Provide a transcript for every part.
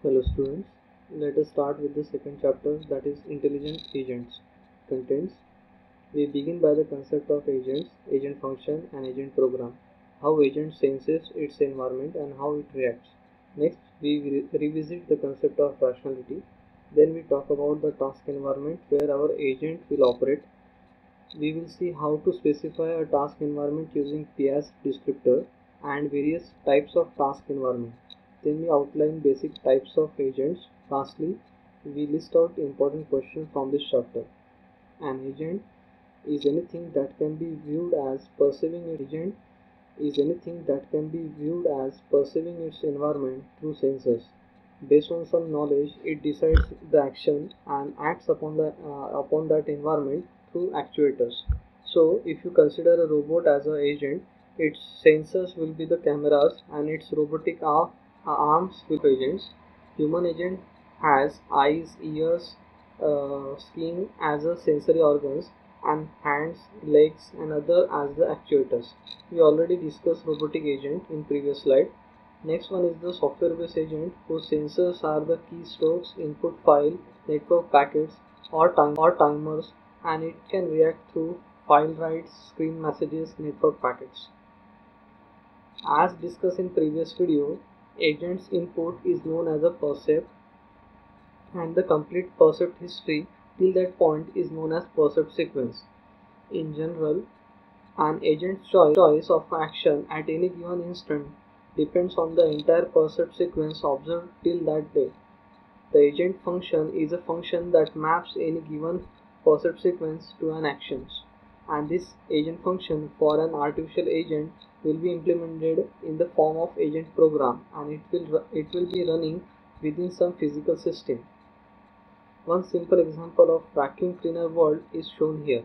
Hello students, let us start with the second chapter, that is intelligent agents. Contents. We begin by the concept of agents, agent function and agent program, how agent senses its environment and how it reacts. Next, we revisit the concept of rationality. Then we talk about the task environment where our agent will operate. We will see how to specify a task environment using Piaget's descriptor and various types of task environment. Then we outline basic types of agents. Lastly, we list out important questions from this chapter. An agent is anything that can be viewed as perceiving its environment through sensors. Based on some knowledge, it decides the action and acts upon that environment through actuators. So, if you consider a robot as an agent, its sensors will be the cameras and its robotic arms will be agents. Human agent has eyes, ears, skin as a sensory organs and hands, legs and other as the actuators. We already discussed robotic agent in previous slide. Next one is the software based agent whose sensors are the keystrokes, input file, network packets or timers, and it can react through file writes, screen messages, network packets. As discussed in previous video, agent's input is known as a percept and the complete percept history till that point is known as percept sequence. In general, an agent's choice of action at any given instant depends on the entire percept sequence observed till that day. The agent function is a function that maps any given percept sequence to an action, and this agent function for an artificial agent will be implemented in the form of agent program, and it will be running within some physical system. One simple example of vacuum cleaner world is shown here.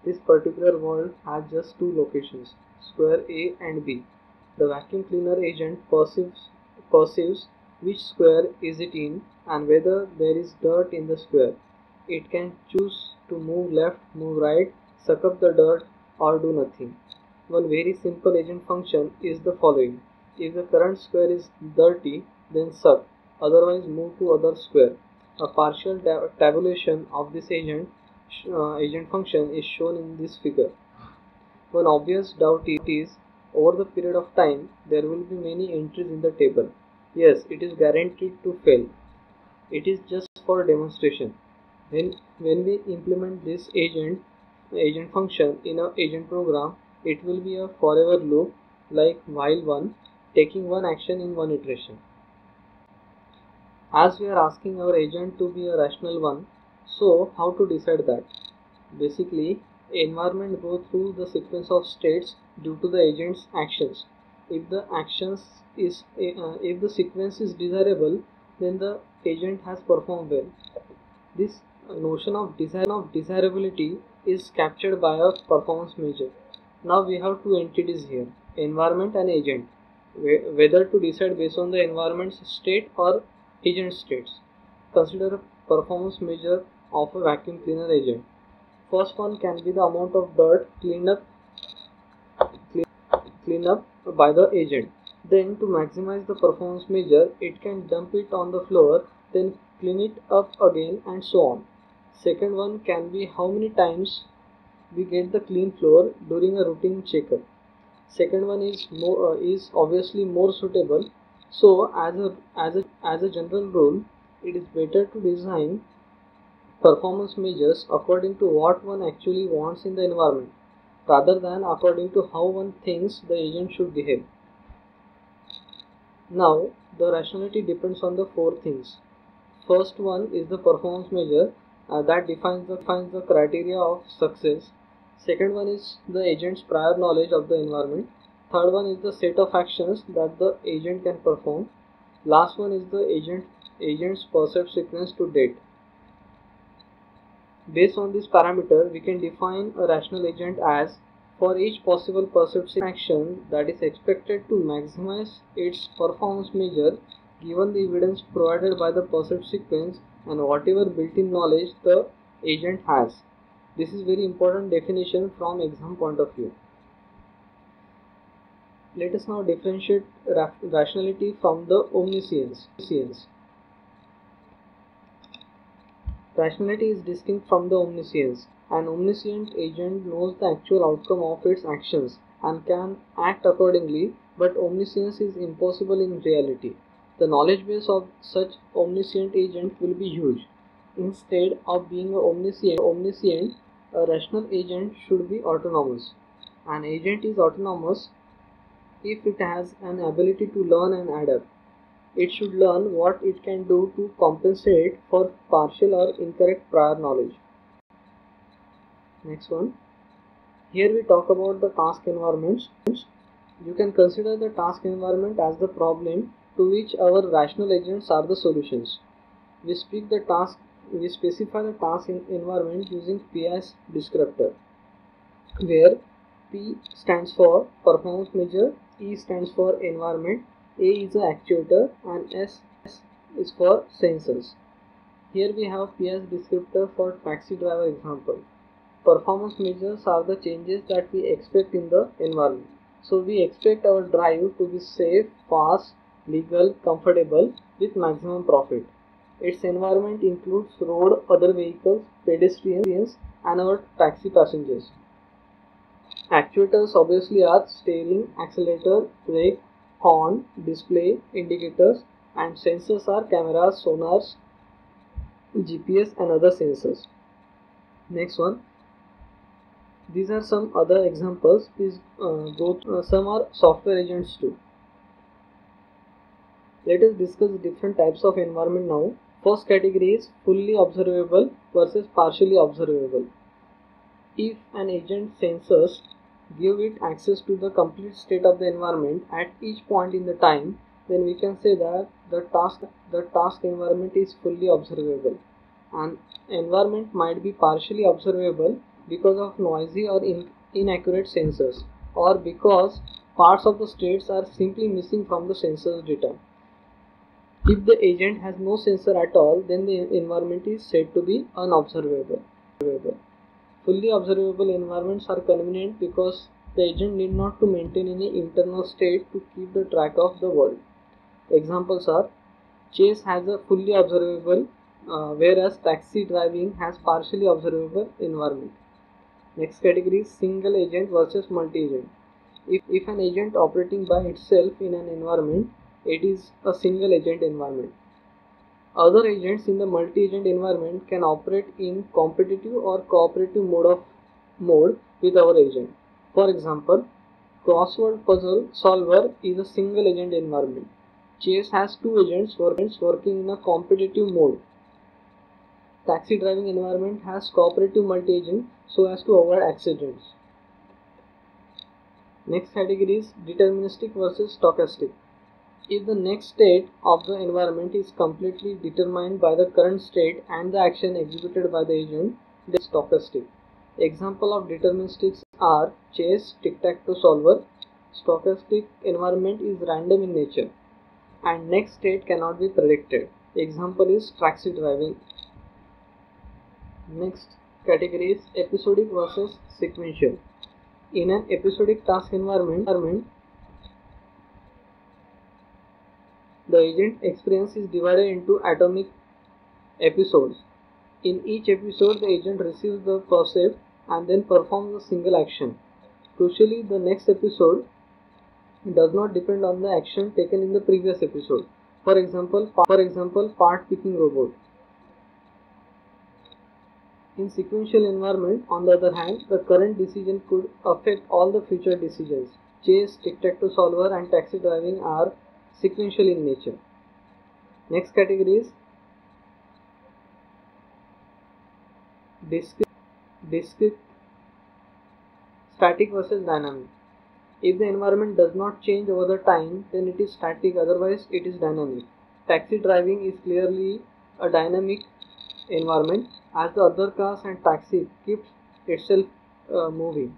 This particular world has just two locations, square A and B. The vacuum cleaner agent perceives which square is it in and whether there is dirt in the square. It can choose to move left, move right, suck up the dirt or do nothing. One very simple agent function is the following. If the current square is dirty, then suck, otherwise move to other square. A partial tabulation of this agent function is shown in this figure. One obvious doubt is, over the period of time, there will be many entries in the table. Yes, it is guaranteed to fail. It is just for demonstration. When we implement this agent function in a agent program, it will be a forever loop like while one, taking one action in one iteration. As we are asking our agent to be a rational one, so how to decide that? Basically, environment goes through the sequence of states due to the agent's actions. If the sequence is desirable, then the agent has performed well. This notion of desirability is captured by a performance measure. Now we have two entities here, environment and agent, whether to decide based on the environment's state or agent states. Consider a performance measure of a vacuum cleaner agent. First one can be the amount of dirt cleaned up by the agent. Then to maximize the performance measure, it can dump it on the floor, then clean it up again and so on. Second one can be how many times we get the clean floor during a routine checkup. Second one is obviously more suitable. So as a general rule, it is better to design performance measures according to what one actually wants in the environment, rather than according to how one thinks the agent should behave. Now, the rationality depends on the four things. First one is the performance measure that defines the criteria of success. Second one is the agent's prior knowledge of the environment. Third one is the set of actions that the agent can perform. Last one is the agent's percept sequence to date. Based on this parameter, we can define a rational agent as, for each possible perception action that is expected to maximize its performance measure given the evidence provided by the percept sequence and whatever built-in knowledge the agent has. This is very important definition from exam point of view. Let us now differentiate rationality from the omniscience. Rationality is distinct from the omniscience. An omniscient agent knows the actual outcome of its actions and can act accordingly, but omniscience is impossible in reality. The knowledge base of such omniscient agent will be huge. Instead of being omniscient, a rational agent should be autonomous. An agent is autonomous if it has an ability to learn and adapt. It should learn what it can do to compensate for partial or incorrect prior knowledge. Next one. Here we talk about the task environments. You can consider the task environment as the problem to which our rational agents are the solutions. We specify the task environment using PI's descriptor, where P stands for performance measure, E stands for environment, A is the actuator, and S is for sensors. Here we have PI's descriptor for taxi driver example. Performance measures are the changes that we expect in the environment. So we expect our drive to be safe, fast, legal, comfortable with maximum profit. Its environment includes road, other vehicles, pedestrians, and our taxi passengers. Actuators obviously are steering, accelerator, brake, horn, display, indicators, and sensors are cameras, sonars, GPS, and other sensors. Next one. These are some other examples. Please some are software agents too. Let us discuss different types of environment now. First category is fully observable versus partially observable. If an agent sensors give it access to the complete state of the environment at each point in the time, then we can say that the task environment is fully observable. An environment might be partially observable because of noisy or inaccurate sensors, or because parts of the states are simply missing from the sensor's data. If the agent has no sensor at all, then the environment is said to be unobservable. Fully observable environments are convenient because the agent need not to maintain any internal state to keep the track of the world. Examples are chase has a fully observable, whereas taxi driving has partially observable environment. Next category is single agent versus multi-agent. If an agent operating by itself in an environment, it is a single agent environment. Other agents in the multi-agent environment can operate in competitive or cooperative mode with our agent. For example, crossword puzzle solver is a single agent environment. Chase has two agents working in a competitive mode. Taxi driving environment has cooperative multi-agent so as to avoid accidents. Next category is deterministic versus stochastic. If the next state of the environment is completely determined by the current state and the action executed by the agent, then it is stochastic. Example of deterministics are chase, tic-tac-toe solver. Stochastic environment is random in nature and next state cannot be predicted. Example is taxi driving. Next category is episodic versus sequential. In an episodic task environment, the agent experience is divided into atomic episodes. In each episode, the agent receives the percept and then performs a single action. Crucially, the next episode does not depend on the action taken in the previous episode. For example, part picking robot. In sequential environment, on the other hand, the current decision could affect all the future decisions. Chase, tic-tac-toe solver, and taxi driving are sequential in nature. Next category is discrete, static versus dynamic. If the environment does not change over the time, then it is static, otherwise it is dynamic. Taxi driving is clearly a dynamic environment as the other cars and taxi keeps itself moving.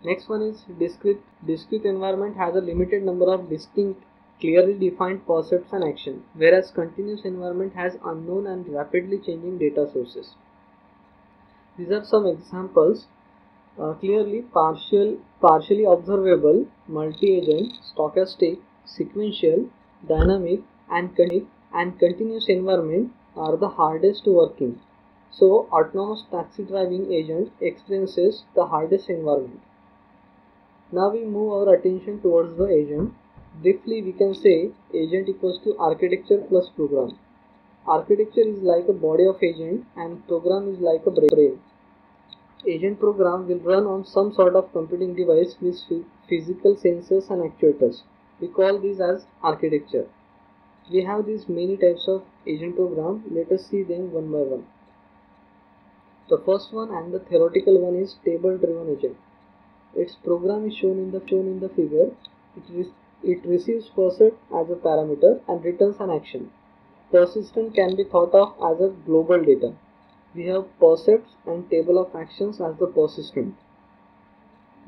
Next one is discrete. Discrete environment has a limited number of distinct, clearly defined percepts and action, whereas continuous environment has unknown and rapidly changing data sources. These are some examples. Clearly partially observable, multi-agent, stochastic, sequential, dynamic, and continuous environment are the hardest working. So autonomous taxi driving agent experiences the hardest environment. Now we move our attention towards the agent. Briefly we can say agent equals to architecture plus program. Architecture is like a body of agent and program is like a brain. Agent program will run on some sort of computing device with physical sensors and actuators. We call these as architecture. We have these many types of agent program. Let us see them one by one. The first one and the theoretical one is table driven agent. Its program is shown in the figure. It receives person as a parameter and returns an action. Persistent can be thought of as a global data. We have percepts and table of actions as the persistent.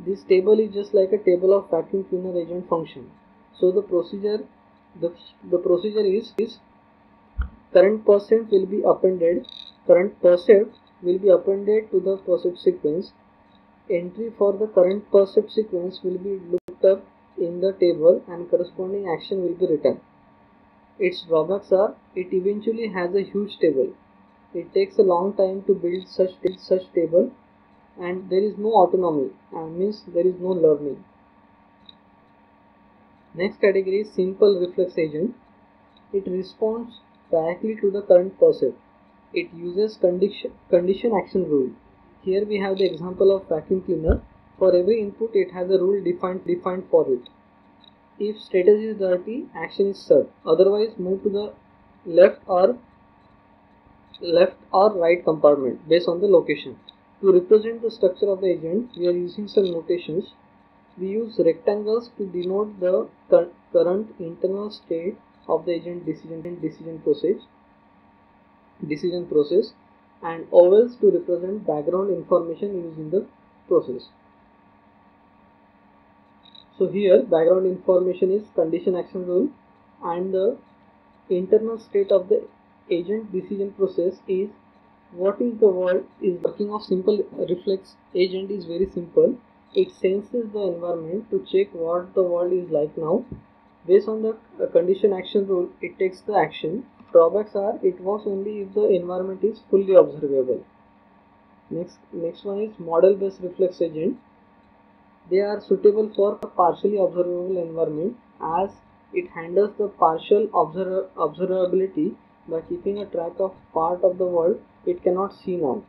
This table is just like a table of vacuum cleaner agent function. So the procedure is current percent will be appended to the percept sequence. Entry for the current percept sequence will be looked up in the table and corresponding action will be written. Its drawbacks are it eventually has a huge table. It takes a long time to build such table, and there is no autonomy, means there is no learning. Next category is simple reflex agent. It responds directly to the current percept. It uses condition action rule. Here we have the example of vacuum cleaner. For every input it has a rule defined for it. If status is dirty, action is served. Otherwise move to the left or right compartment based on the location. To represent the structure of the agent, we are using some notations. We use rectangles to denote the current internal state of the agent decision process, and ovals to represent background information used in the process. So here background information is condition action rule, and the internal state of the agent decision process is what is the world is working of simple reflex agent is very simple. It senses the environment to check what the world is like now. Based on the condition action rule, it takes the action. Drawbacks are it works only if the environment is fully observable. Next one is model based reflex agent. They are suitable for partially observable environment as it handles the partial observability by keeping a track of part of the world it cannot see now.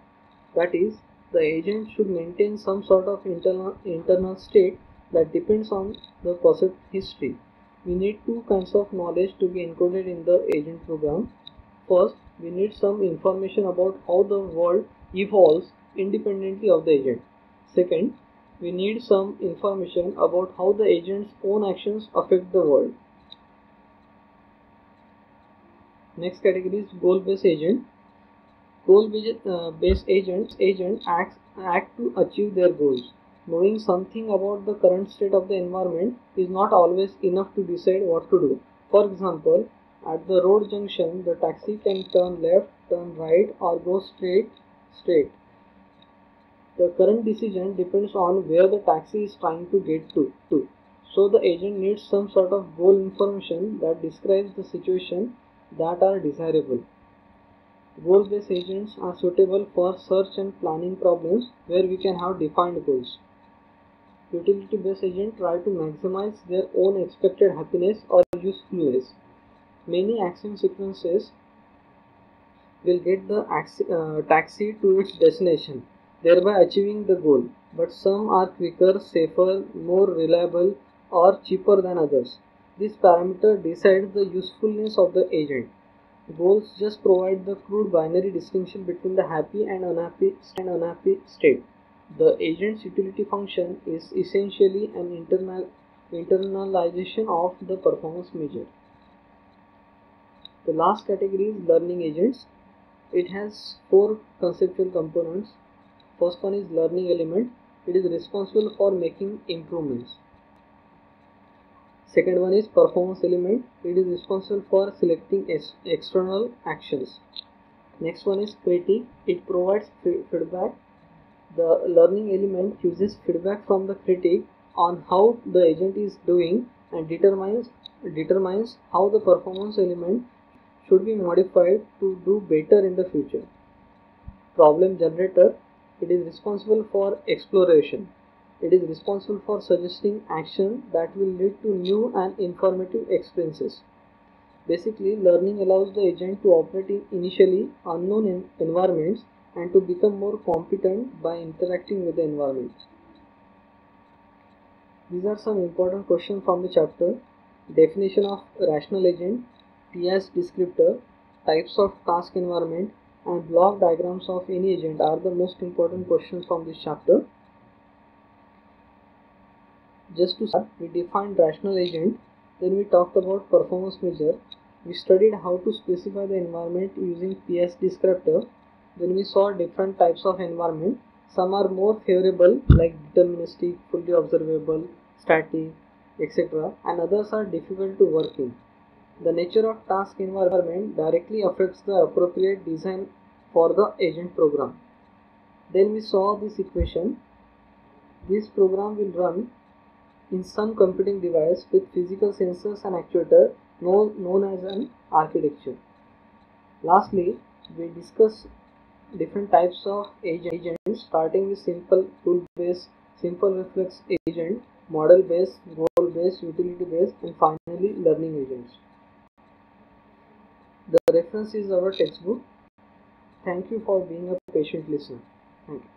That is, the agent should maintain some sort of internal state that depends on the percept history. We need two kinds of knowledge to be encoded in the agent program. First, we need some information about how the world evolves independently of the agent. Second, we need some information about how the agent's own actions affect the world. Next category is goal-based agent. Goal-based agent act to achieve their goals. Knowing something about the current state of the environment is not always enough to decide what to do. For example, at the road junction, the taxi can turn left, turn right, or go straight. The current decision depends on where the taxi is trying to get to. So the agent needs some sort of goal information that describes the situation that are desirable. Goal-based agents are suitable for search and planning problems where we can have defined goals. Utility-based agents try to maximize their own expected happiness or usefulness. Many action sequences will get the taxi to its destination, thereby achieving the goal, but some are quicker, safer, more reliable, or cheaper than others. This parameter decides the usefulness of the agent. Goals just provide the crude binary distinction between the happy and unhappy state. The agent's utility function is essentially an internalization of the performance measure. The last category is learning agents. It has four conceptual components. First one is learning element. It is responsible for making improvements. Second one is performance element. It is responsible for selecting external actions. Next one is critique. It provides feedback. The learning element uses feedback from the critique on how the agent is doing and determines how the performance element should be modified to do better in the future. Problem generator, it is responsible for exploration. It is responsible for suggesting action that will lead to new and informative experiences. Basically, learning allows the agent to operate in initially unknown environments and to become more competent by interacting with the environment. These are some important questions from the chapter. Definition of rational agent, TS descriptor, types of task environment, and block diagrams of any agent are the most important questions from this chapter. Just to start, we defined rational agent, then we talked about performance measure, we studied how to specify the environment using PS descriptor, then we saw different types of environment. Some are more favorable like deterministic, fully observable, static, etc. and others are difficult to work in. The nature of task environment directly affects the appropriate design for the agent program. Then we saw this equation. This program will run in some computing device with physical sensors and actuator known as an architecture. Lastly, we discuss different types of agents starting with simple tool-based, simple reflex agent, model-based, goal-based, utility-based, and finally learning agents. The reference is our textbook. Thank you for being a patient listener. Thank you.